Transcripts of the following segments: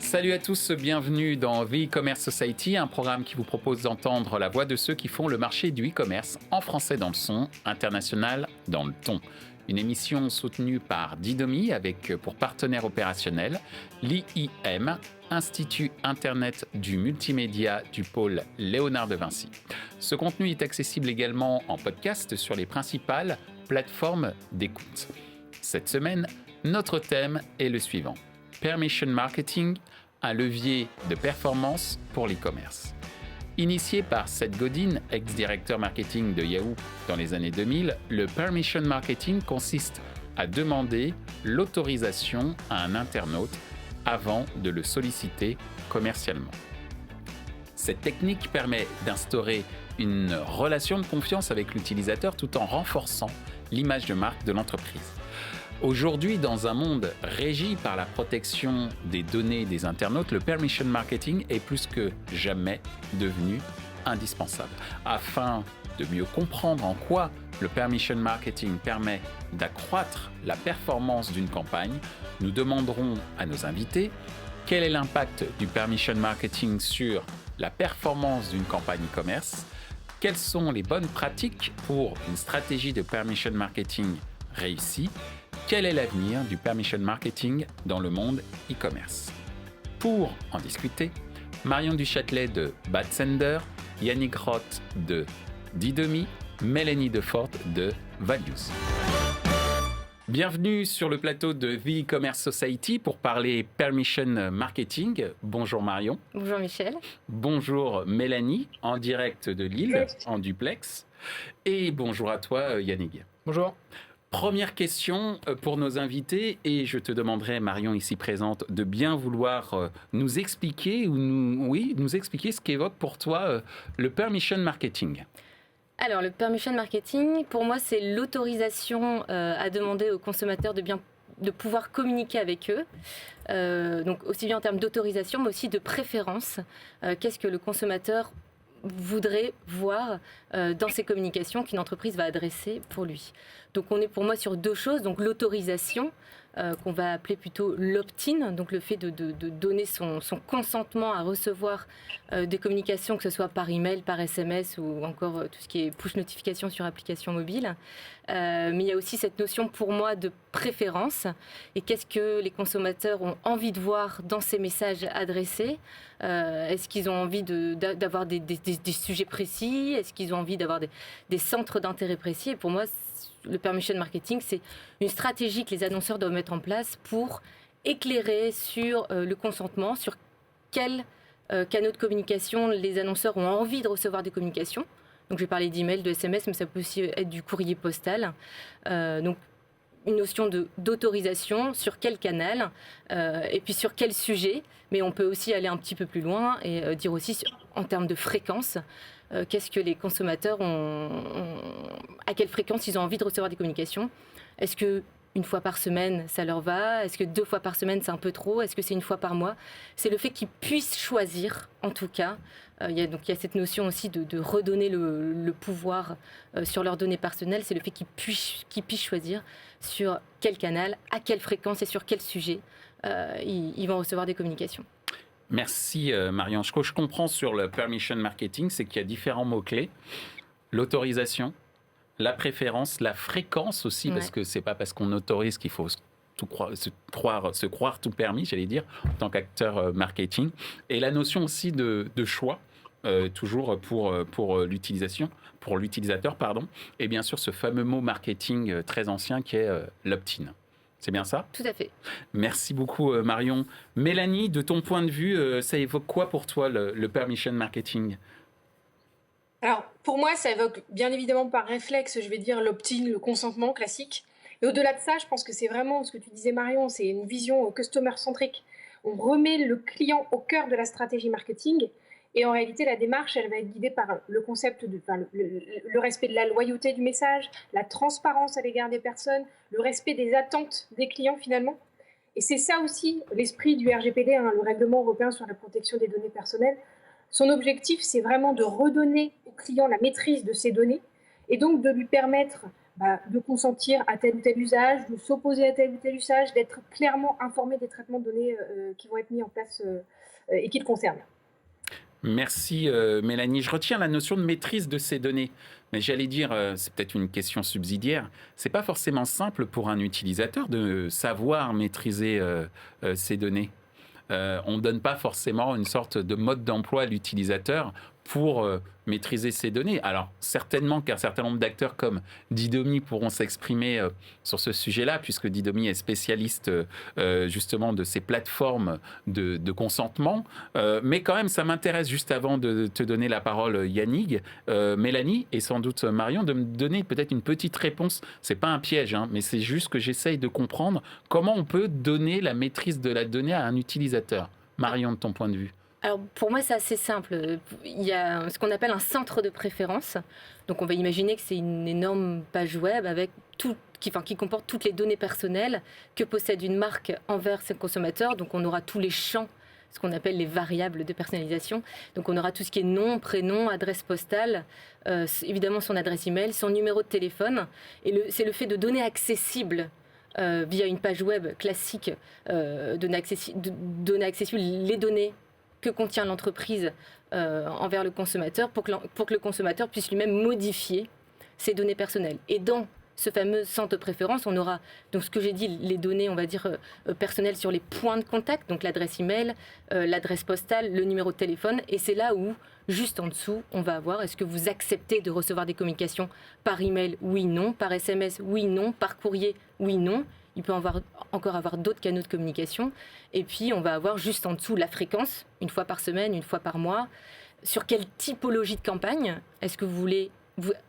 Salut à tous, bienvenue dans The E-Commerce Society, un programme qui vous propose d'entendre la voix de ceux qui font le marché du e-commerce en français dans le son, international dans le ton. Une émission soutenue par Didomi avec pour partenaire opérationnel l'IIM, Institut Internet du Multimédia du pôle Léonard de Vinci. Ce contenu est accessible également en podcast sur les principales plateformes d'écoute. Cette semaine, notre thème est le suivant: Permission Marketing, un levier de performance pour l'e-commerce. Initié par Seth Godin, ex-directeur marketing de Yahoo dans les années 2000, le Permission Marketing consiste à demander l'autorisation à un internaute avant de le solliciter commercialement. Cette technique permet d'instaurer une relation de confiance avec l'utilisateur tout en renforçant l'image de marque de l'entreprise. Aujourd'hui, dans un monde régi par la protection des données des internautes, le permission marketing est plus que jamais devenu indispensable. Afin de mieux comprendre en quoi le permission marketing permet d'accroître la performance d'une campagne, nous demanderons à nos invités quel est l'impact du permission marketing sur la performance d'une campagne e-commerce, quelles sont les bonnes pratiques pour une stratégie de permission marketing réussie, quel est l'avenir du permission marketing dans le monde e-commerce. Pour en discuter, Marion Duchâtelet de Badsender, Yannick Roth de Didomi, Mélanie Defort de Values. Bienvenue sur le plateau de The E-Commerce Society pour parler permission marketing. Bonjour Marion. Bonjour Michel. Bonjour Mélanie, en direct de Lille, en duplex. Et bonjour à toi Yannick. Bonjour. Première question pour nos invités, et je te demanderai, Marion ici présente, de bien vouloir nous expliquer nous expliquer ce qu'évoque pour toi le permission marketing. Alors, le permission marketing, pour moi, c'est l'autorisation à demander aux consommateurs de pouvoir communiquer avec eux. Donc, aussi bien en termes d'autorisation, mais aussi de préférence. Qu'est-ce que le consommateur voudrait voir dans ses communications qu'une entreprise va adresser pour lui. Donc on est pour moi sur deux choses, donc l'autorisation qu'on va appeler plutôt l'opt-in, donc le fait de donner son consentement à recevoir des communications, que ce soit par email, par SMS ou encore tout ce qui est push notification sur application mobile. Mais il y a aussi cette notion pour moi de préférence et qu'est-ce que les consommateurs ont envie de voir dans ces messages adressés. Est-ce qu'ils ont envie d'avoir des sujets précis? Est-ce qu'ils ont envie d'avoir des centres d'intérêt précis? Et pour moi, le permission marketing, c'est une stratégie que les annonceurs doivent mettre en place pour éclairer sur le consentement, sur quels canaux de communication les annonceurs ont envie de recevoir des communications. Donc je vais parler d'email, de SMS, mais ça peut aussi être du courrier postal. Donc une notion d'autorisation, sur quel canal et puis sur quel sujet. Mais on peut aussi aller un petit peu plus loin et dire aussi en termes de fréquence. Qu'est-ce que les consommateurs à quelle fréquence ils ont envie de recevoir des communications. Est-ce qu'une fois par semaine, ça leur va? Est-ce que 2 fois par semaine, c'est un peu trop? Est-ce que c'est 1 fois par mois? C'est le fait qu'ils puissent choisir, en tout cas. Il y a cette notion aussi de redonner le pouvoir sur leurs données personnelles. C'est le fait qu'ils puissent choisir sur quel canal, à quelle fréquence et sur quel sujet ils vont recevoir des communications. Merci Marion. Ce que je comprends sur le permission marketing, c'est qu'il y a différents mots-clés. L'autorisation, la préférence, la fréquence aussi, parce que c'est pas parce qu'on autorise qu'il faut se croire tout permis, j'allais dire, en tant qu'acteur marketing. Et la notion aussi de choix, toujours pour l'utilisateur, pardon. Et bien sûr, ce fameux mot marketing très ancien qui est l'opt-in. C'est bien ça? Tout à fait. Merci beaucoup Marion. Mélanie, de ton point de vue, ça évoque quoi pour toi le permission marketing? Alors, pour moi, ça évoque bien évidemment par réflexe, je vais dire l'opt-in, le consentement classique. Et au-delà de ça, je pense que c'est vraiment ce que tu disais Marion, c'est une vision customer-centrique. On remet le client au cœur de la stratégie marketing. Et en réalité, la démarche, elle va être guidée par le concept le respect de la loyauté du message, la transparence à l'égard des personnes, le respect des attentes des clients finalement. Et c'est ça aussi l'esprit du RGPD, le règlement européen sur la protection des données personnelles. Son objectif, c'est vraiment de redonner au client la maîtrise de ses données et donc de lui permettre de consentir à tel ou tel usage, de s'opposer à tel ou tel usage, d'être clairement informé des traitements de données qui vont être mis en place et qui le concernent. Merci Mélanie. Je retiens la notion de maîtrise de ces données. Mais j'allais dire, c'est peut-être une question subsidiaire, c'est pas forcément simple pour un utilisateur de savoir maîtriser ces données. On ne donne pas forcément une sorte de mode d'emploi à l'utilisateur pour maîtriser ces données. Alors, certainement qu'un certain nombre d'acteurs comme Didomi pourront s'exprimer sur ce sujet-là, puisque Didomi est spécialiste justement de ces plateformes de consentement. Mais quand même, ça m'intéresse, juste avant de te donner la parole, Yannick, Mélanie et sans doute Marion, de me donner peut-être une petite réponse. C'est pas un piège, hein, mais c'est juste que j'essaye de comprendre comment on peut donner la maîtrise de la donnée à un utilisateur. Marion, de ton point de vue. Alors pour moi c'est assez simple, il y a ce qu'on appelle un centre de préférence, donc on va imaginer que c'est une énorme page web avec qui comporte toutes les données personnelles que possède une marque envers ses consommateurs, donc on aura tous les champs, ce qu'on appelle les variables de personnalisation, donc on aura tout ce qui est nom, prénom, adresse postale, évidemment son adresse email, son numéro de téléphone, et c'est le fait de données accessibles via une page web classique, données accessibles, les données que contient l'entreprise envers le consommateur pour que le consommateur puisse lui-même modifier ses données personnelles. Et dans ce fameux centre de préférence, on aura, donc ce que j'ai dit, les données, on va dire, personnelles sur les points de contact, donc l'adresse email, l'adresse postale, le numéro de téléphone. Et c'est là où, juste en dessous, on va avoir, est-ce que vous acceptez de recevoir des communications par email? Oui, non. Par SMS? Oui, non. Par courrier? Oui, non. Il peut encore avoir d'autres canaux de communication. Et puis, on va avoir juste en dessous la fréquence, une fois par semaine, une fois par mois. Sur quelle typologie de campagne? Est-ce que vous voulez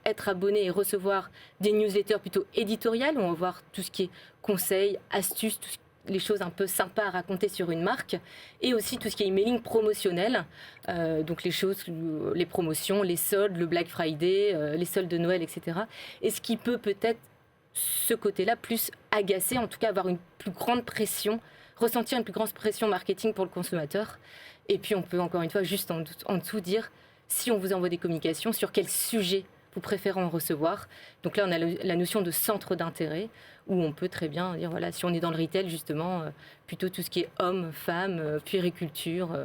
être abonné et recevoir des newsletters plutôt éditoriales, où on va voir tout ce qui est conseils, astuces, les choses un peu sympas à raconter sur une marque, et aussi tout ce qui est emailing promotionnel, donc les promotions, les soldes, le Black Friday, les soldes de Noël, etc. Et ce qui peut peut-être ce côté-là plus agacer, en tout cas avoir une plus grande pression, ressentir une plus grande pression marketing pour le consommateur. Et puis on peut encore une fois juste en dessous dire si on vous envoie des communications, sur quel sujet vous préférez en recevoir. Donc là on a la notion de centre d'intérêt où on peut très bien dire voilà, si on est dans le retail justement, plutôt tout ce qui est hommes, femmes, puériculture,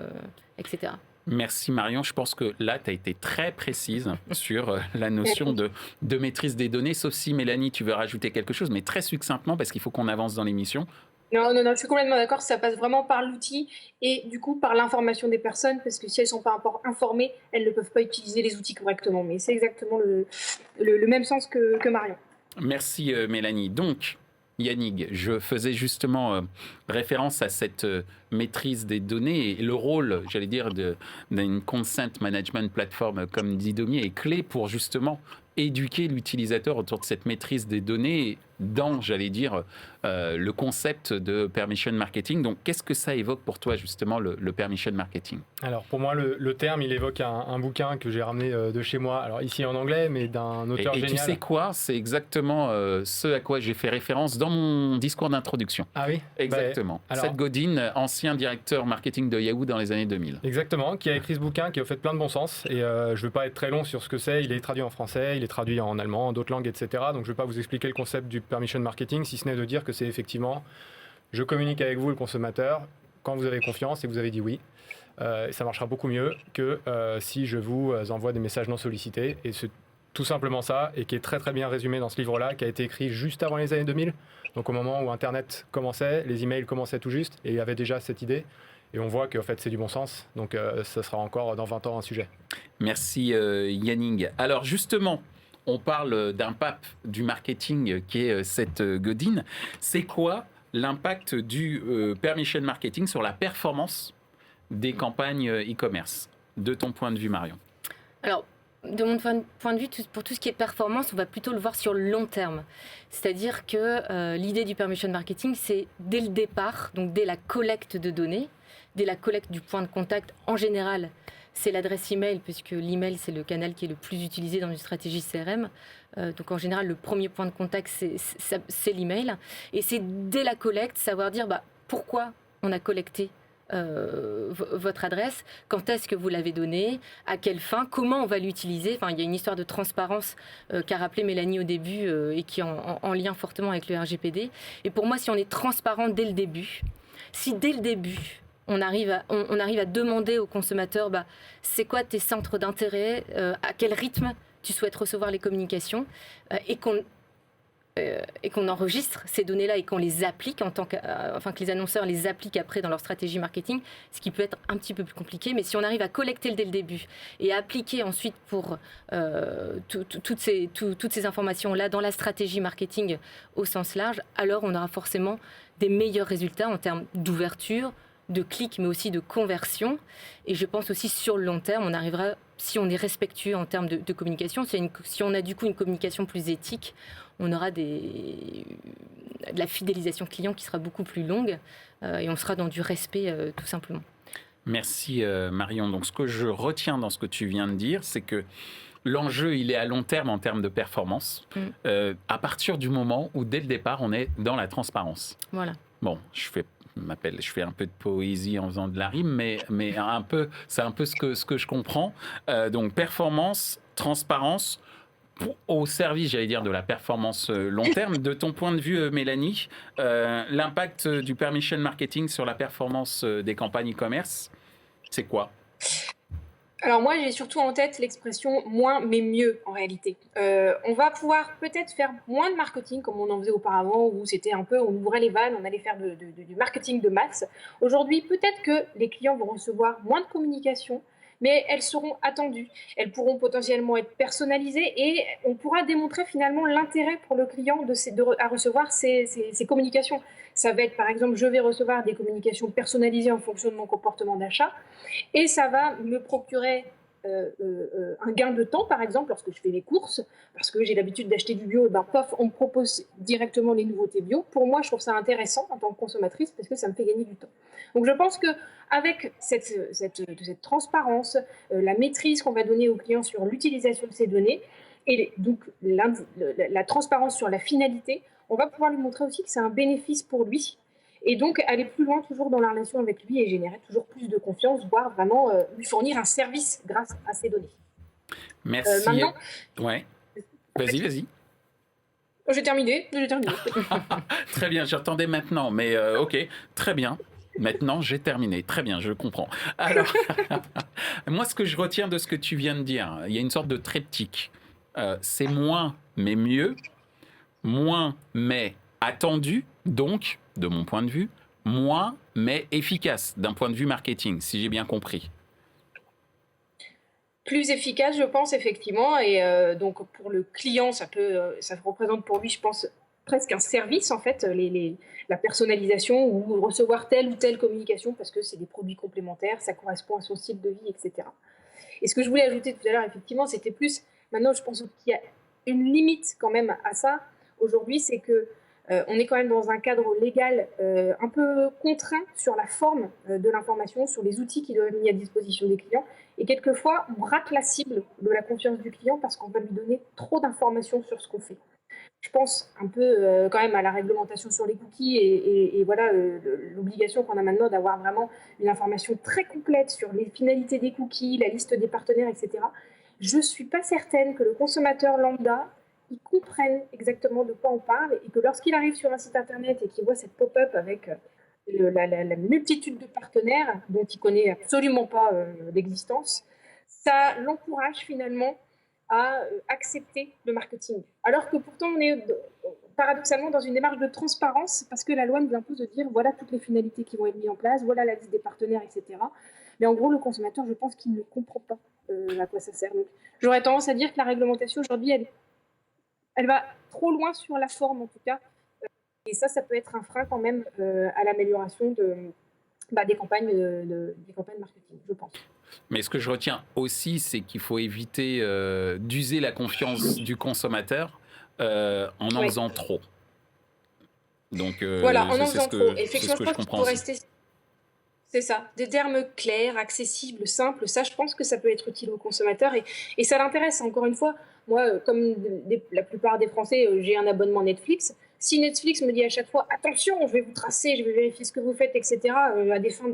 etc. Merci Marion, je pense que là tu as été très précise sur la notion de maîtrise des données, sauf si Mélanie tu veux rajouter quelque chose, mais très succinctement parce qu'il faut qu'on avance dans l'émission. Non, je suis complètement d'accord, ça passe vraiment par l'outil et du coup par l'information des personnes, parce que si elles ne sont pas informées, elles ne peuvent pas utiliser les outils correctement. Mais c'est exactement le même sens que Marion. Merci Mélanie. Donc, Yannick, je faisais justement référence à cette maîtrise des données et le rôle, j'allais dire, d'une consent management platform comme Didomi est clé pour justement éduquer l'utilisateur autour de cette maîtrise des données dans, j'allais dire, le concept de permission marketing. Donc, qu'est-ce que ça évoque pour toi, justement, le permission marketing? Alors, pour moi, le terme, il évoque un bouquin que j'ai ramené de chez moi, alors ici en anglais, mais d'un auteur génial. Et tu sais quoi? C'est exactement ce à quoi j'ai fait référence dans mon discours d'introduction. Ah oui? Exactement. Seth Godin, ancien directeur marketing de Yahoo dans les années 2000. Exactement, qui a écrit ce bouquin, qui a fait plein de bon sens. Et je ne veux pas être très long sur ce que c'est. Il est traduit en français, il est traduit en allemand, en d'autres langues, etc. Donc, je ne vais pas vous expliquer le concept du permission marketing, si ce n'est de dire que c'est effectivement, je communique avec vous, le consommateur, quand vous avez confiance et que vous avez dit oui. Ça marchera beaucoup mieux que si je vous envoie des messages non sollicités. Et c'est tout simplement ça, et qui est très très bien résumé dans ce livre-là, qui a été écrit juste avant les années 2000. Donc au moment où Internet commençait, les emails commençaient tout juste, et il y avait déjà cette idée. Et on voit qu'en fait, c'est du bon sens. Donc ça sera encore dans 20 ans un sujet. Merci Yannick. Alors justement, on parle d'un pape du marketing qui est Seth Godin. C'est quoi l'impact du permission marketing sur la performance des campagnes e-commerce, de ton point de vue, Marion? Alors, de mon point de vue, pour tout ce qui est performance, on va plutôt le voir sur le long terme. C'est-à-dire que l'idée du permission marketing, c'est dès le départ, donc dès la collecte de données, dès la collecte du point de contact en général, c'est l'adresse email, puisque l'email, c'est le canal qui est le plus utilisé dans une stratégie CRM. Donc en général, le premier point de contact, c'est l'email. Et c'est dès la collecte, savoir dire pourquoi on a collecté votre adresse, quand est-ce que vous l'avez donnée, à quelle fin, comment on va l'utiliser. Enfin, il y a une histoire de transparence qu'a rappelé Mélanie au début et qui est en lien fortement avec le RGPD. Et pour moi, si on est transparent dès le début, si dès le début, on arrive à demander aux consommateurs c'est quoi tes centres d'intérêt, à quel rythme tu souhaites recevoir les communications, et qu'on enregistre ces données-là et qu'on les applique que les annonceurs les appliquent après dans leur stratégie marketing, ce qui peut être un petit peu plus compliqué. Mais si on arrive à collecter dès le début et à appliquer ensuite pour toutes ces informations-là dans la stratégie marketing au sens large, alors on aura forcément des meilleurs résultats en termes d'ouverture, de clics, mais aussi de conversion. Et je pense aussi sur le long terme, on arrivera, si on est respectueux en termes de communication, si on a du coup une communication plus éthique, on aura de la fidélisation client qui sera beaucoup plus longue et on sera dans du respect tout simplement. Merci Marion. Donc ce que je retiens dans ce que tu viens de dire, c'est que l'enjeu, il est à long terme en termes de performance, à partir du moment où dès le départ, on est dans la transparence. Voilà. Bon, je fais un peu de poésie en faisant de la rime, mais c'est un peu ce que je comprends. Donc performance, transparence, au service, j'allais dire, de la performance long terme. De ton point de vue, Mélanie, l'impact du permission marketing sur la performance des campagnes e-commerce, c'est quoi ? Alors moi, j'ai surtout en tête l'expression « moins mais mieux » en réalité. On va pouvoir peut-être faire moins de marketing comme on en faisait auparavant, où c'était un peu, on ouvrait les vannes, on allait faire du marketing de masse. Aujourd'hui, peut-être que les clients vont recevoir moins de communication, mais elles seront attendues. Elles pourront potentiellement être personnalisées et on pourra démontrer finalement l'intérêt pour le client à recevoir ces communications. Ça va être par exemple, je vais recevoir des communications personnalisées en fonction de mon comportement d'achat et ça va me procurer un gain de temps, par exemple, lorsque je fais mes courses, parce que j'ai l'habitude d'acheter du bio, et pof, on me propose directement les nouveautés bio. Pour moi, je trouve ça intéressant en tant que consommatrice parce que ça me fait gagner du temps. Donc, je pense qu'avec cette transparence, la maîtrise qu'on va donner aux clients sur l'utilisation de ces données, et donc la transparence sur la finalité, on va pouvoir lui montrer aussi que c'est un bénéfice pour lui. Et donc, aller plus loin toujours dans la relation avec lui et générer toujours plus de confiance, voire vraiment lui fournir un service grâce à ces données. Merci. Maintenant, ouais. Vas-y. J'ai terminé. Très bien, j'entendais maintenant, mais ok, très bien. Maintenant, j'ai terminé. Très bien, je comprends. Alors, moi, ce que je retiens de ce que tu viens de dire, il y a une sorte de triptyque. C'est moins, mais mieux. Moins, mais attendu. Donc, de mon point de vue, moins, mais efficace d'un point de vue marketing, si j'ai bien compris. Plus efficace, je pense, effectivement. Et donc, pour le client, ça représente pour lui, je pense, presque un service, en fait, la personnalisation ou recevoir telle ou telle communication parce que c'est des produits complémentaires, ça correspond à son style de vie, etc. Et ce que je voulais ajouter tout à l'heure, effectivement, c'était plus, maintenant, je pense qu'il y a une limite quand même à ça. Aujourd'hui, c'est que on est quand même dans un cadre légal un peu contraint sur la forme de l'information, sur les outils qui doivent être mis à disposition des clients. Et quelquefois, on rate la cible de la confiance du client parce qu'on va lui donner trop d'informations sur ce qu'on fait. Je pense un peu quand même à la réglementation sur les cookies et voilà l'obligation qu'on a maintenant d'avoir vraiment une information très complète sur les finalités des cookies, la liste des partenaires, etc. Je ne suis pas certaine que le consommateur lambda ils comprennent exactement de quoi on parle et que lorsqu'il arrive sur un site internet et qu'il voit cette pop-up avec la multitude de partenaires dont il ne connaît absolument pas l'existence, ça l'encourage finalement à accepter le marketing. Alors que pourtant on est paradoxalement dans une démarche de transparence parce que la loi nous impose de dire voilà toutes les finalités qui vont être mises en place, voilà la liste des partenaires, etc. Mais en gros, le consommateur, je pense qu'il ne comprend pas à quoi ça sert. Donc, j'aurais tendance à dire que la réglementation aujourd'hui, elle va trop loin sur la forme en tout cas. Et ça peut être un frein quand même à l'amélioration des campagnes marketing, je pense. Mais ce que je retiens aussi, c'est qu'il faut éviter d'user la confiance du consommateur en faisant trop. Donc, voilà, en faisant trop. Effectivement, je comprends aussi. Rester... C'est ça, des termes clairs, accessibles, simples, ça je pense que ça peut être utile aux consommateurs et ça l'intéresse. Encore une fois, moi, comme la plupart des Français, j'ai un abonnement Netflix. Si Netflix me dit à chaque fois « Attention, je vais vous tracer, je vais vérifier ce que vous faites, etc. » à des fins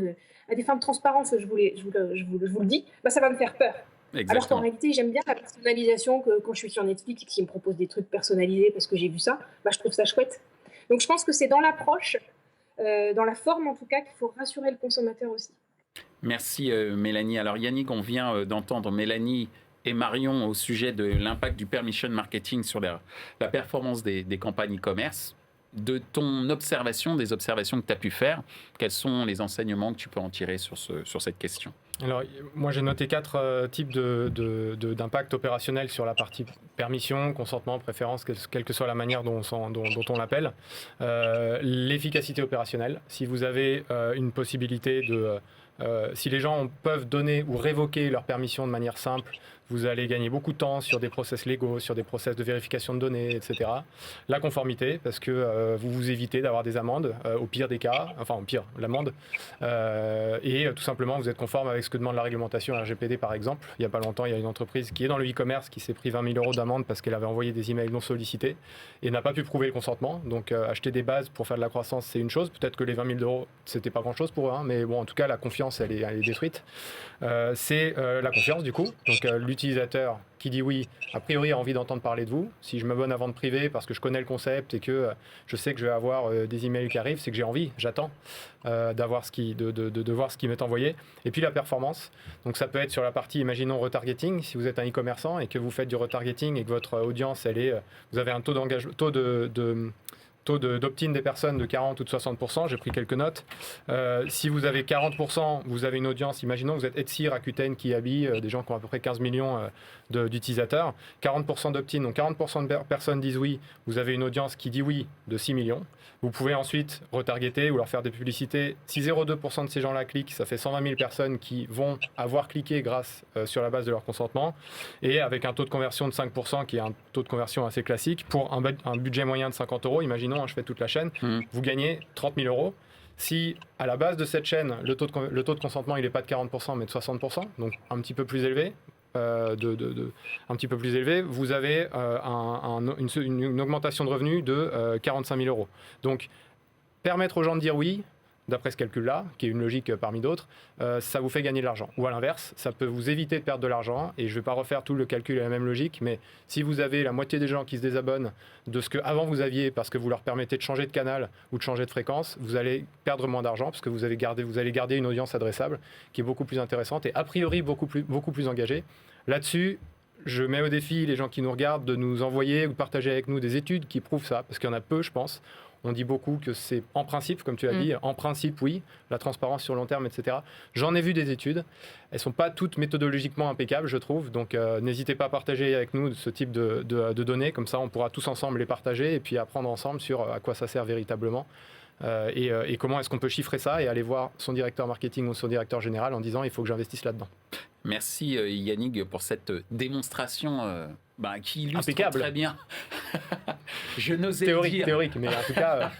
à des fins de transparence, je vous le dis, bah, ça va me faire peur. Exactement. Alors qu'en réalité, j'aime bien la personnalisation, que quand je suis sur Netflix et qu'ils me proposent des trucs personnalisés parce que j'ai vu ça, bah, je trouve ça chouette. Donc je pense que c'est dans l'approche, dans la forme en tout cas, qu'il faut rassurer le consommateur aussi. Merci Mélanie. Alors Yannick, on vient d'entendre Mélanie et Marion au sujet de l'impact du permission marketing sur la performance des campagnes e-commerce. De ton observation, des observations que tu as pu faire, quels sont les enseignements que tu peux en tirer sur cette question ? Alors, moi, j'ai noté 4 types d'impact opérationnel sur la partie permission, consentement, préférence, quelle que soit la manière dont on l'appelle. L'efficacité opérationnelle. Si vous avez une possibilité si les gens peuvent donner ou révoquer leur permission de manière simple, vous allez gagner beaucoup de temps sur des process légaux, sur des process de vérification de données, etc. La conformité, parce que vous évitez d'avoir des amendes, au pire des cas, enfin au pire, l'amende, et tout simplement vous êtes conforme avec ce que demande la réglementation RGPD par exemple. Il n'y a pas longtemps, il y a une entreprise qui est dans le e-commerce qui s'est pris 20 000 € d'amende parce qu'elle avait envoyé des emails non sollicités et n'a pas pu prouver le consentement. Donc acheter des bases pour faire de la croissance, c'est une chose. Peut-être que les 20 000 €, c'était pas grand-chose pour eux, hein, mais bon, en tout cas, la confiance, elle est détruite. C'est la confiance du coup. Donc l'utilisateur qui dit oui, a priori a envie d'entendre parler de vous. Si je m'abonne à vente privée parce que je connais le concept et que je sais que je vais avoir des emails qui arrivent, c'est que j'ai envie, j'attends de voir ce qui m'est envoyé. Et puis la performance. Donc ça peut être sur la partie, imaginons retargeting. Si vous êtes un e-commerçant et que vous faites du retargeting et que votre audience, vous avez un taux d'opt-in des personnes de 40 ou de 60%, j'ai pris quelques notes. Si vous avez 40%, vous avez une audience, imaginons que vous êtes Etsy, Rakuten, Kiabi, des gens qui ont à peu près 15 millions d'utilisateurs, 40% d'opt-in, donc 40% de personnes disent oui, vous avez une audience qui dit oui de 6 millions. Vous pouvez ensuite retargeter ou leur faire des publicités. Si 0,2% de ces gens-là cliquent, ça fait 120 000 personnes qui vont avoir cliqué grâce sur la base de leur consentement. Et avec un taux de conversion de 5%, qui est un taux de conversion assez classique, pour un budget moyen de 50 €, imaginons, je fais toute la chaîne, vous gagnez 30 000 €. Si à la base de cette chaîne, le taux de consentement, il n'est pas de 40%, mais de 60%, donc un petit peu plus élevé, vous avez une augmentation de revenus de 45 000 €. Donc, permettre aux gens de dire oui, d'après ce calcul-là, qui est une logique parmi d'autres, ça vous fait gagner de l'argent. Ou à l'inverse, ça peut vous éviter de perdre de l'argent. Et je ne vais pas refaire tout le calcul à la même logique, mais si vous avez la moitié des gens qui se désabonnent de ce qu'avant vous aviez, parce que vous leur permettez de changer de canal ou de changer de fréquence, vous allez perdre moins d'argent, parce que vous allez garder une audience adressable qui est beaucoup plus intéressante et a priori beaucoup plus engagée. Là-dessus, je mets au défi les gens qui nous regardent de nous envoyer ou de partager avec nous des études qui prouvent ça, parce qu'il y en a peu, je pense. On dit beaucoup que c'est en principe, comme tu l'as dit, en principe, oui, la transparence sur long terme, etc. J'en ai vu des études. Elles ne sont pas toutes méthodologiquement impeccables, je trouve. Donc, n'hésitez pas à partager avec nous ce type de données. Comme ça, on pourra tous ensemble les partager et puis apprendre ensemble sur à quoi ça sert véritablement. Et comment est-ce qu'on peut chiffrer ça et aller voir son directeur marketing ou son directeur général en disant il faut que j'investisse là-dedans. Merci Yannick pour cette démonstration qui illustre impeccable. Très bien. Je n'osais dire. Théorique, mais en tout cas...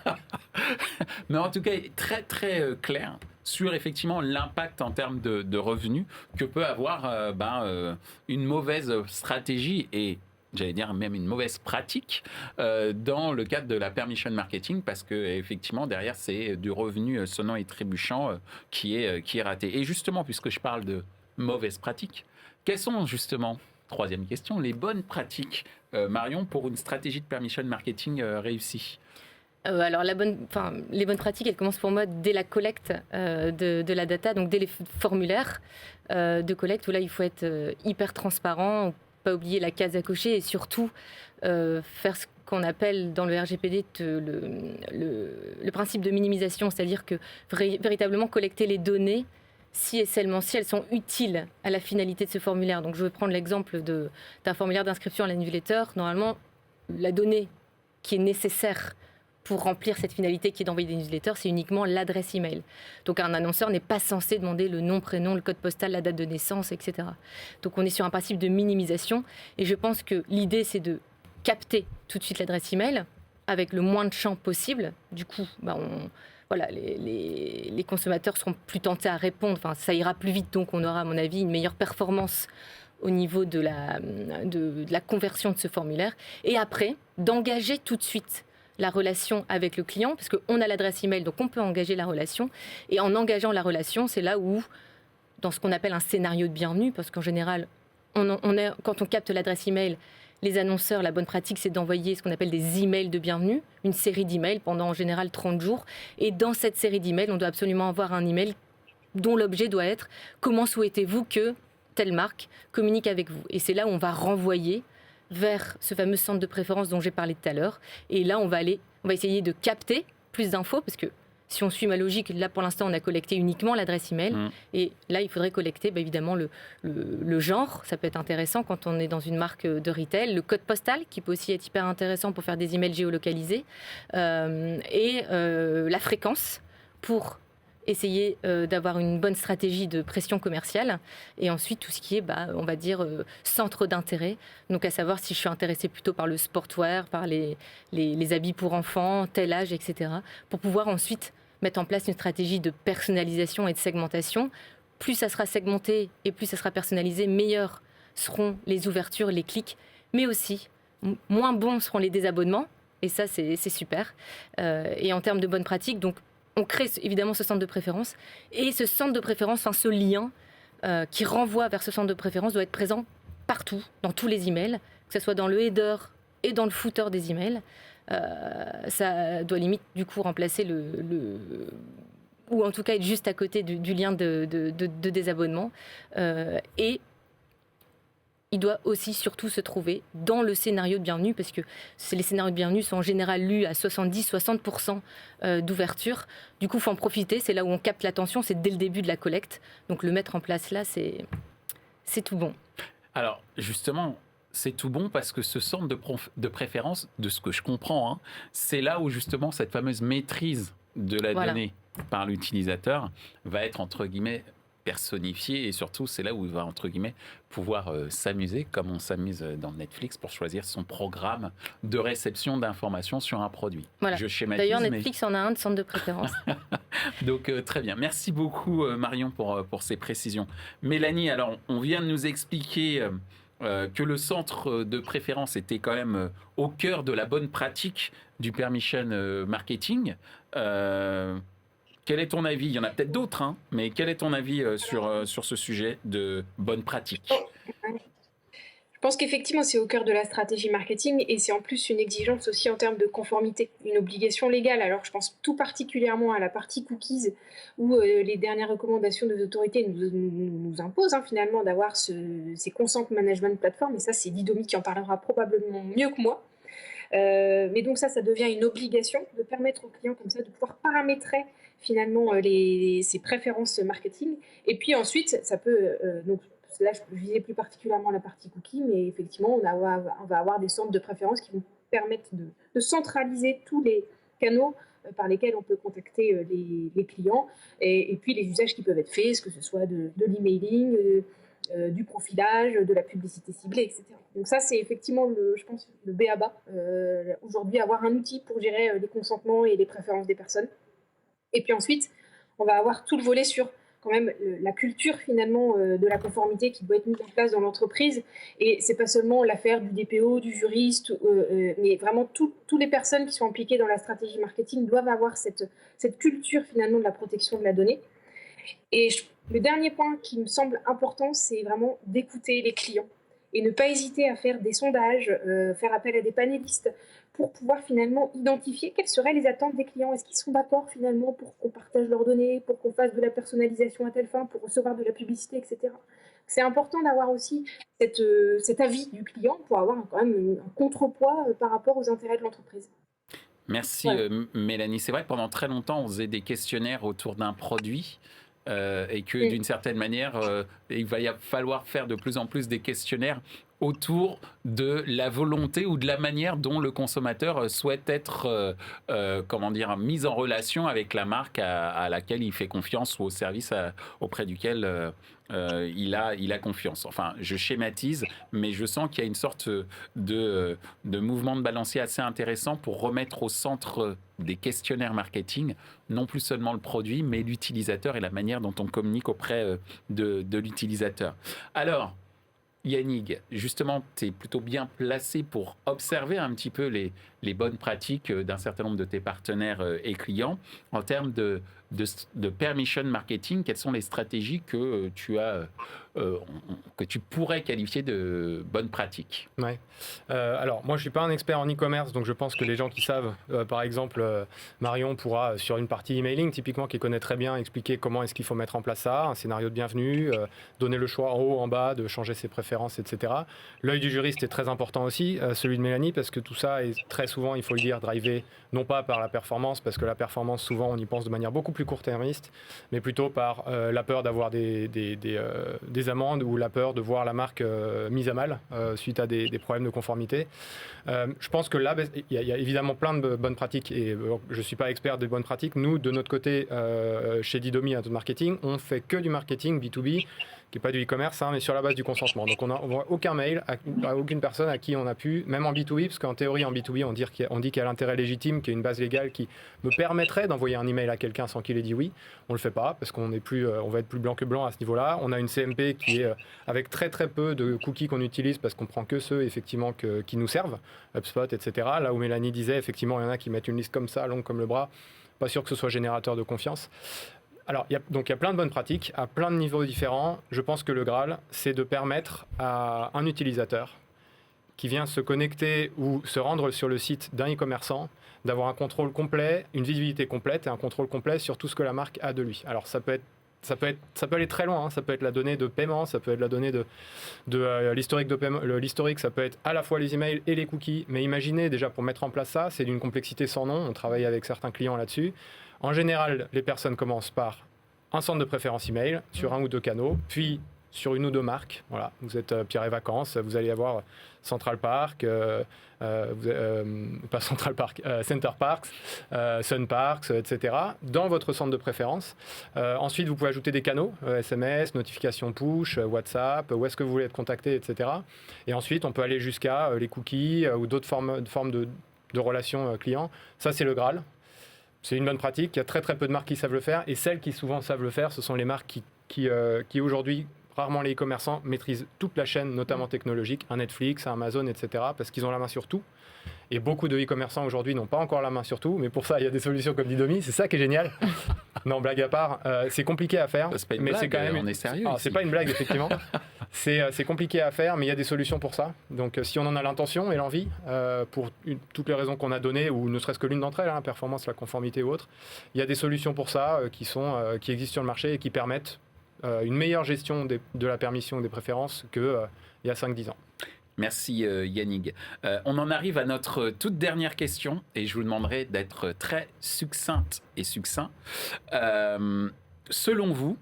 Mais en tout cas, très très clair sur effectivement l'impact en termes de revenus que peut avoir une mauvaise stratégie et j'allais dire même une mauvaise pratique dans le cadre de la permission marketing parce que effectivement derrière c'est du revenu sonnant et trébuchant qui est raté. Et justement, puisque je parle de mauvaise pratique, quelles sont justement, troisième question, les bonnes pratiques, Marion, pour une stratégie de permission marketing réussie? Alors les bonnes pratiques, elles commencent pour moi dès la collecte de la data, donc dès les formulaires de collecte où là il faut être hyper transparent, pas oublier la case à cocher et surtout faire ce qu'on appelle dans le RGPD le principe de minimisation, c'est-à-dire que véritablement collecter les données si et seulement si elles sont utiles à la finalité de ce formulaire. Donc je vais prendre l'exemple d'un formulaire d'inscription à la newsletter. Normalement, la donnée qui est nécessaire pour remplir cette finalité qui est d'envoyer des newsletters, c'est uniquement l'adresse email. Donc un annonceur n'est pas censé demander le nom, prénom, le code postal, la date de naissance, etc. Donc on est sur un principe de minimisation et je pense que l'idée c'est de capter tout de suite l'adresse email avec le moins de champs possible. Du coup, les consommateurs seront plus tentés à répondre. Enfin, ça ira plus vite, donc on aura, à mon avis, une meilleure performance au niveau de la conversion de ce formulaire. Et après, d'engager tout de suite la relation avec le client, parce qu'on a l'adresse email, donc on peut engager la relation. Et en engageant la relation, c'est là où, dans ce qu'on appelle un scénario de bienvenue, parce qu'en général, quand on capte l'adresse email, les annonceurs, la bonne pratique, c'est d'envoyer ce qu'on appelle des emails de bienvenue, une série d'emails pendant en général 30 jours. Et dans cette série d'emails, on doit absolument avoir un email dont l'objet doit être « Comment souhaitez-vous que telle marque communique avec vous ?» Et c'est là où on va renvoyer vers ce fameux centre de préférence dont j'ai parlé tout à l'heure. Et là, on va essayer de capter plus d'infos, parce que si on suit ma logique, là pour l'instant on a collecté uniquement l'adresse email, et là il faudrait collecter évidemment le genre, ça peut être intéressant quand on est dans une marque de retail, le code postal qui peut aussi être hyper intéressant pour faire des emails géolocalisés, et la fréquence pour essayer d'avoir une bonne stratégie de pression commerciale, et ensuite tout ce qui est, on va dire, centre d'intérêt, donc à savoir si je suis intéressée plutôt par le sportwear, par les habits pour enfants, tel âge, etc., pour pouvoir ensuite mettre en place une stratégie de personnalisation et de segmentation. Plus ça sera segmenté et plus ça sera personnalisé, meilleures seront les ouvertures, les clics, mais aussi moins bons seront les désabonnements, et ça c'est super. Et en termes de bonnes pratiques, donc on crée évidemment ce centre de préférence, et ce centre de préférence, ce lien qui renvoie vers ce centre de préférence doit être présent partout, dans tous les emails, que ce soit dans le header et dans le footer des emails. Ça doit limite du coup remplacer ou en tout cas être juste à côté du lien de désabonnement. Et il doit aussi surtout se trouver dans le scénario de bienvenue, parce que les scénarios de bienvenue sont en général lus à 70-60% d'ouverture. Du coup, il faut en profiter. C'est là où on capte l'attention. C'est dès le début de la collecte. Donc, le mettre en place là, c'est tout bon. Alors, justement, c'est tout bon parce que ce centre de préférence, de ce que je comprends, c'est là où justement cette fameuse maîtrise de la donnée par l'utilisateur va être, entre guillemets, personnifié, et surtout c'est là où il va entre guillemets pouvoir s'amuser comme on s'amuse dans Netflix pour choisir son programme de réception d'informations sur un produit. Voilà. Je schématise. D'ailleurs Netflix en a un de centre de préférence. Donc très bien. Merci beaucoup Marion pour ces précisions. Mélanie, alors on vient de nous expliquer que le centre de préférence était quand même au cœur de la bonne pratique du permission marketing. Quel est ton avis? Il y en a peut-être d'autres, mais quel est ton avis sur ce sujet de bonne pratique? Je pense qu'effectivement, c'est au cœur de la stratégie marketing, et c'est en plus une exigence aussi en termes de conformité, une obligation légale. Alors, je pense tout particulièrement à la partie cookies, où les dernières recommandations des autorités nous imposent finalement d'avoir ces consent management platform, et ça, c'est Didomi qui en parlera probablement mieux que moi. Mais donc ça devient une obligation de permettre aux clients comme ça de pouvoir paramétrer finalement ses préférences marketing. Et puis ensuite, ça peut, donc là je visais plus particulièrement la partie cookie, mais effectivement on va avoir des centres de préférence qui vont permettre de centraliser tous les canaux par lesquels on peut contacter les clients, et puis les usages qui peuvent être faits, que ce soit de l'emailing, du profilage, de la publicité ciblée, etc. Donc ça, c'est effectivement, je pense, le b.a.-ba. Aujourd'hui, avoir un outil pour gérer les consentements et les préférences des personnes. Et puis ensuite, on va avoir tout le volet sur quand même la culture finalement de la conformité qui doit être mise en place dans l'entreprise. Et c'est pas seulement l'affaire du DPO, du juriste, mais vraiment toutes les personnes qui sont impliquées dans la stratégie marketing doivent avoir cette culture finalement de la protection de la donnée. Et le dernier point qui me semble important, c'est vraiment d'écouter les clients et ne pas hésiter à faire des sondages, faire appel à des panélistes pour pouvoir finalement identifier quelles seraient les attentes des clients. Est-ce qu'ils sont d'accord finalement pour qu'on partage leurs données, pour qu'on fasse de la personnalisation à telle fin, pour recevoir de la publicité, etc. C'est important d'avoir aussi cet avis du client pour avoir quand même un contrepoids par rapport aux intérêts de l'entreprise. Merci Mélanie. C'est vrai que pendant très longtemps, on faisait des questionnaires autour d'un produit. Et que d'une certaine manière, il va falloir faire de plus en plus des questionnaires autour de la volonté ou de la manière dont le consommateur souhaite être mis en relation avec la marque à laquelle il fait confiance, ou au service auprès duquel il a confiance. Enfin, je schématise, mais je sens qu'il y a une sorte de mouvement de balancier assez intéressant pour remettre au centre des questionnaires marketing, non plus seulement le produit, mais l'utilisateur et la manière dont on communique auprès de l'utilisateur. Alors, Yannick, justement, tu es plutôt bien placé pour observer un petit peu les bonnes pratiques d'un certain nombre de tes partenaires et clients en termes de permission marketing. Quelles sont les stratégies que que tu pourrais qualifier de bonnes pratiques? Ouais. Alors, moi, je suis pas un expert en e-commerce, donc je pense que les gens qui savent, par exemple, Marion pourra, sur une partie emailing, typiquement, qui connaît très bien, expliquer comment est-ce qu'il faut mettre en place ça, un scénario de bienvenue, donner le choix en haut, en bas, de changer ses préférences, etc. L'œil du juriste est très important aussi, celui de Mélanie, parce que tout ça est très souvent, il faut le dire, drivé, non pas par la performance, parce que la performance, souvent, on y pense de manière beaucoup plus court-termiste, mais plutôt par la peur d'avoir des amendes ou la peur de voir la marque mise à mal suite à des problèmes de conformité. Je pense que là, il y a évidemment plein de bonnes pratiques et je ne suis pas expert des bonnes pratiques. Nous, de notre côté, chez Didomi, un marketing, on fait que du marketing B2B, qui n'est pas du e-commerce, mais sur la base du consentement. Donc on n'envoie aucun mail à aucune personne à qui on a pu, même en B2B, parce qu'en théorie, en B2B, on dit qu'il y a l'intérêt légitime, qui est une base légale qui me permettrait d'envoyer un email à quelqu'un sans qu'il ait dit oui. On ne le fait pas, parce qu'on va être plus blanc que blanc à ce niveau-là. On a une CMP qui est avec très très peu de cookies qu'on utilise, parce qu'on prend que ceux, effectivement, qui nous servent, HubSpot, etc. Là où Mélanie disait, effectivement, il y en a qui mettent une liste comme ça, longue comme le bras. Pas sûr que ce soit générateur de confiance. Alors, il y a plein de bonnes pratiques, à plein de niveaux différents. Je pense que le Graal, c'est de permettre à un utilisateur qui vient se connecter ou se rendre sur le site d'un e-commerçant d'avoir un contrôle complet, une visibilité complète et un contrôle complet sur tout ce que la marque a de lui. Alors, ça peut aller très loin, ça peut être la donnée de paiement, ça peut être la donnée de l'historique de paiement. L'historique, ça peut être à la fois les emails et les cookies. Mais imaginez, déjà, pour mettre en place ça, c'est d'une complexité sans nom. On travaille avec certains clients là-dessus. En général, les personnes commencent par un centre de préférence email sur un ou deux canaux, puis sur une ou deux marques. Voilà, vous êtes Pierre et Vacances, vous allez avoir Central Park, pas Central Park, Center Parks, Sun Parks, etc. dans votre centre de préférence. Ensuite, vous pouvez ajouter des canaux, SMS, notifications push, WhatsApp, où est-ce que vous voulez être contacté, etc. Et ensuite, on peut aller jusqu'à les cookies ou d'autres formes de relations clients. Ça, c'est le Graal. C'est une bonne pratique. Il y a très très peu de marques qui savent le faire. Et celles qui souvent savent le faire, ce sont les marques qui aujourd'hui, rarement les e-commerçants, maîtrisent toute la chaîne, notamment technologique, un Netflix, un Amazon, etc. parce qu'ils ont la main sur tout. Et beaucoup de e-commerçants aujourd'hui n'ont pas encore la main sur tout. Mais pour ça, il y a des solutions comme Didomi. C'est ça qui est génial. Non, blague à part, c'est compliqué à faire. C'est pas une mais blague, c'est quand même on est sérieux. C'est pas une blague, effectivement. C'est compliqué à faire, mais il y a des solutions pour ça. Donc, si on en a l'intention et l'envie, pour toutes les raisons qu'on a données, ou ne serait-ce que l'une d'entre elles, performance, la conformité ou autre, il y a des solutions pour ça qui existent sur le marché et qui permettent une meilleure gestion de la permission des préférences qu'il y a 5-10 ans. Merci Yannick. On en arrive à notre toute dernière question et je vous demanderai d'être très succincte et succinct. Selon vous,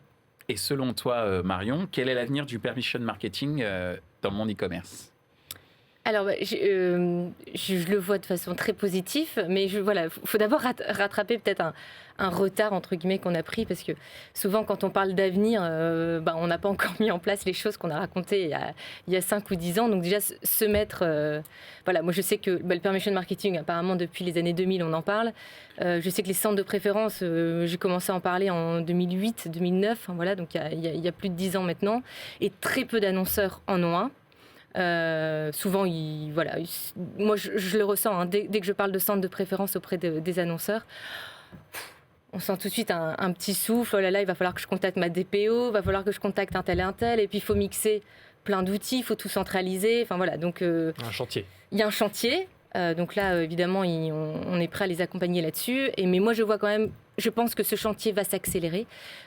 et selon toi Marion, quel est l'avenir du permission marketing dans le monde e-commerce ? Alors, je le vois de façon très positive, mais il faut d'abord rattraper peut-être un retard, entre guillemets, qu'on a pris, parce que souvent, quand on parle d'avenir, on n'a pas encore mis en place les choses qu'on a racontées il y a 5 ou 10 ans. Donc déjà, se mettre... moi, je sais que le permission marketing, apparemment, depuis les années 2000, on en parle. Je sais que les centres de préférence, j'ai commencé à en parler en 2008, 2009, donc il y a plus de 10 ans maintenant, et très peu d'annonceurs en ont un. Souvent, moi je le ressens, dès que je parle de centre de préférence auprès des annonceurs, on sent tout de suite un petit souffle. Oh là là, il va falloir que je contacte ma DPO, il va falloir que je contacte un tel, et puis il faut mixer plein d'outils, il faut tout centraliser. Donc un chantier. Il y a un chantier. Donc là, évidemment, on est prêt à les accompagner là-dessus. Mais moi, je pense que ce chantier va s'accélérer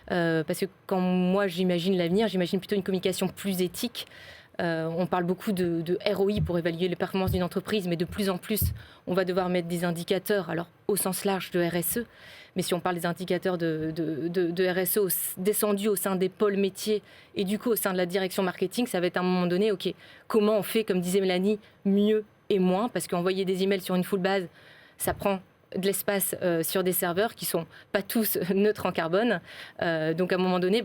parce que quand moi j'imagine l'avenir, j'imagine plutôt une communication plus éthique. On parle beaucoup de ROI pour évaluer les performances d'une entreprise, mais de plus en plus, on va devoir mettre des indicateurs, alors au sens large de RSE, mais si on parle des indicateurs de RSE descendus au sein des pôles métiers et du coup au sein de la direction marketing, ça va être à un moment donné, ok, comment on fait, comme disait Mélanie, mieux et moins, parce qu'envoyer des emails sur une full base, ça prend de l'espace sur des serveurs qui sont pas tous neutres en carbone. Donc à un moment donné,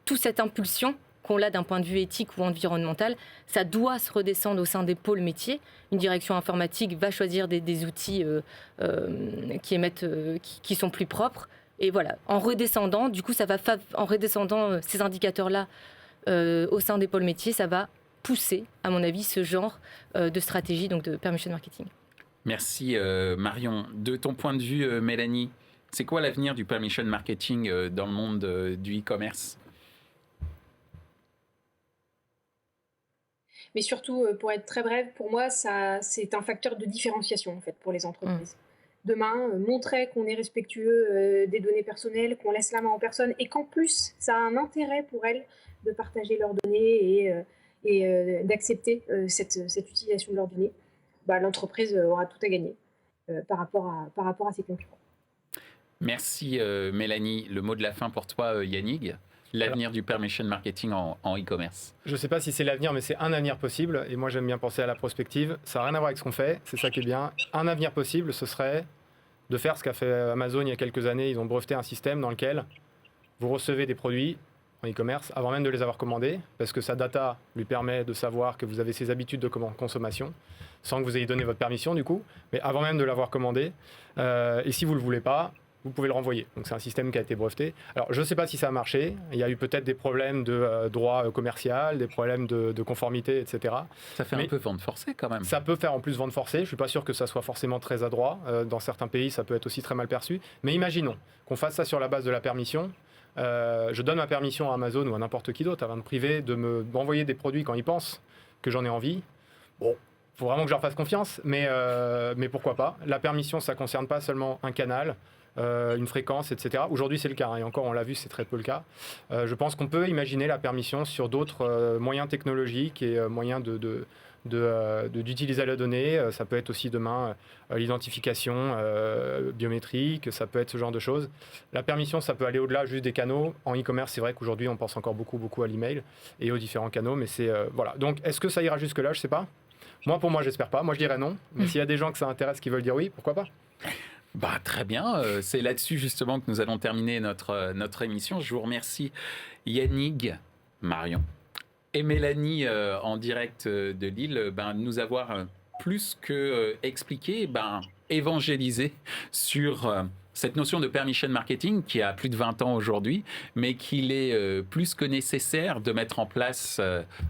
toute cette impulsion qu'on a d'un point de vue éthique ou environnemental, ça doit se redescendre au sein des pôles métiers. Une direction informatique va choisir des outils qui émettent, qui sont plus propres. Et voilà, en redescendant, du coup, en redescendant ces indicateurs-là au sein des pôles métiers, ça va pousser, à mon avis, ce genre de stratégie, donc de permission marketing. Merci Marion. De ton point de vue, Mélanie, c'est quoi l'avenir du permission marketing dans le monde du e-commerce ? Mais surtout, pour être très brève, pour moi, c'est un facteur de différenciation en fait pour les entreprises. Demain, montrer qu'on est respectueux des données personnelles, qu'on laisse la main en personne et qu'en plus, ça a un intérêt pour elles de partager leurs données et d'accepter cette utilisation de leurs données, l'entreprise aura tout à gagner par rapport à ses concurrents. Merci Mélanie. Le mot de la fin pour toi, Yannick. L'avenir du permission marketing en e-commerce. Je ne sais pas si c'est l'avenir, mais c'est un avenir possible. Et moi, j'aime bien penser à la prospective. Ça n'a rien à voir avec ce qu'on fait. C'est ça qui est bien. Un avenir possible, ce serait de faire ce qu'a fait Amazon il y a quelques années. Ils ont breveté un système dans lequel vous recevez des produits en e-commerce avant même de les avoir commandés, parce que sa data lui permet de savoir que vous avez ces habitudes de consommation, sans que vous ayez donné votre permission du coup, mais avant même de l'avoir commandé. Et si vous ne le voulez pas, vous pouvez le renvoyer. Donc c'est un système qui a été breveté. Alors je ne sais pas si ça a marché. Il y a eu peut-être des problèmes de droit commercial, des problèmes de conformité, etc. Ça fait un peu vente forcée quand même. Ça peut faire en plus vente forcée. Je ne suis pas sûr que ça soit forcément très adroit. Dans certains pays, ça peut être aussi très mal perçu. Mais imaginons qu'on fasse ça sur la base de la permission. Je donne ma permission à Amazon ou à n'importe qui d'autre, à un privé, de m'envoyer des produits quand ils pensent que j'en ai envie. Bon, il faut vraiment que je leur fasse confiance, mais pourquoi pas. La permission, ça ne concerne pas seulement un canal, une fréquence, etc. Aujourd'hui, c'est le cas, hein, et encore, on l'a vu, c'est très peu le cas. Je pense qu'on peut imaginer la permission sur d'autres moyens technologiques et moyens d'utiliser la donnée. Ça peut être aussi demain l'identification biométrique, ça peut être ce genre de choses. La permission, ça peut aller au-delà juste des canaux. En e-commerce, c'est vrai qu'aujourd'hui, on pense encore beaucoup à l'email et aux différents canaux, mais c'est voilà. Donc, est-ce que ça ira jusque-là? Je ne sais pas. Pour moi, j'espère pas. Moi, je dirais non. Mais s'il y a des gens que ça intéresse qui veulent dire oui, pourquoi pas? Très bien, c'est là-dessus justement que nous allons terminer notre émission. Je vous remercie Yannick, Marion et Mélanie en direct de Lille de nous avoir plus que expliqué, évangélisé sur cette notion de permission marketing qui a plus de 20 ans aujourd'hui, mais qu'il est plus que nécessaire de mettre en place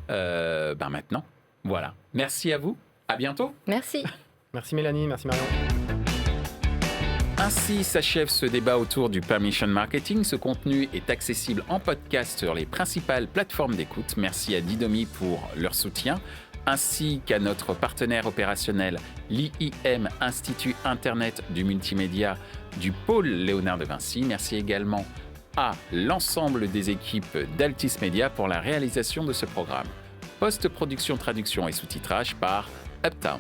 maintenant. Voilà, merci à vous, à bientôt. Merci. Merci Mélanie, merci Marion. Ainsi s'achève ce débat autour du permission marketing. Ce contenu est accessible en podcast sur les principales plateformes d'écoute. Merci à Didomi pour leur soutien, ainsi qu'à notre partenaire opérationnel, l'IIM, Institut Internet du Multimédia du pôle Léonard de Vinci. Merci également à l'ensemble des équipes d'Altis Media pour la réalisation de ce programme. Post-production, traduction et sous-titrage par Uptown.